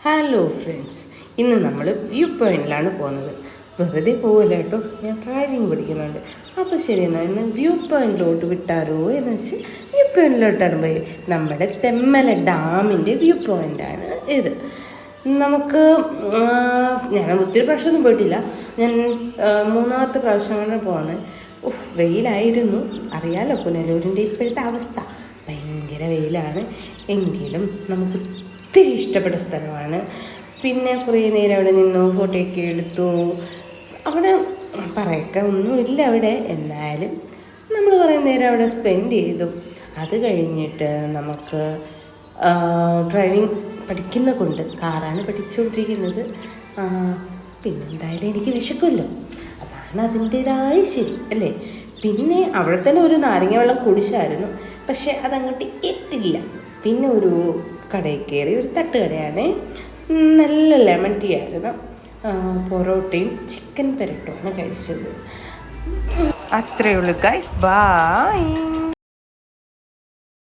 Hello friends, ഇന്ന് നമ്മൾ view പോയിന്റിലാണ് പോകുന്നത്. വെറുതെ പോകില്ല കേട്ടോ, ഞാൻ ഡ്രൈവിംഗ് പഠിക്കുന്നുണ്ട്. അപ്പോൾ ശരി, എന്നാൽ ഇന്ന് വ്യൂ പോയിന്റിലോട്ട് വിട്ടാലോ എന്ന് വെച്ച് വ്യൂ പോയിന്റിലോട്ടാണ് പോയി. നമ്മുടെ തെന്മല ഡാമിൻ്റെ വ്യൂ പോയിൻ്റാണ് ഇത്. നമുക്ക് ഞാൻ ഒത്തിരി പ്രാവശ്യമൊന്നും പോയിട്ടില്ല. ഞാൻ മൂന്നാമത്തെ പ്രാവശ്യമാണ് പോകുന്നത്. വെയിലായിരുന്നു, അറിയാലോ പുനലൂരിൻ്റെ ഇപ്പോഴത്തെ അവസ്ഥ. ഭയങ്കര വെയിലാണ്. എങ്കിലും നമുക്ക് ഒത്തിരി ഇഷ്ടപ്പെട്ട സ്ഥലമാണ്. പിന്നെ കുറേ നേരം അവിടെ നിന്നു, ഫോട്ടോയൊക്കെ എടുത്തു. അവിടെ പറയൊക്കെ ഒന്നുമില്ല അവിടെ, എന്നാലും നമ്മൾ കുറേ നേരം അവിടെ സ്പെൻഡ് ചെയ്തു. അത് കഴിഞ്ഞിട്ട് നമുക്ക് ഡ്രൈവിംഗ് പഠിക്കുന്ന കൊണ്ട്, കാറാണ് പഠിച്ചുകൊണ്ടിരിക്കുന്നത്. പിന്നെന്തായാലും എനിക്ക് വിശക്കുമല്ലോ, അതാണ് അതിൻ്റേതായ ശരി അല്ലേ. പിന്നെ അവിടെ തന്നെ ഒരു നാരങ്ങ വെള്ളം കുടിച്ചായിരുന്നു, പക്ഷേ അതങ്ങോട്ട് എത്തില്ല. പിന്നെ ഒരു കടയിൽ കയറി, ഒരു തട്ടുകടയാണ്. നല്ല ലെമൺ ടീ ആയിരുന്നു. പൊറോട്ടയും ചിക്കൻ പെരട്ടുമാണ് കഴിച്ചത്. അത്രയേ ഉള്ളൂ ഗൈസ്, ബൈ.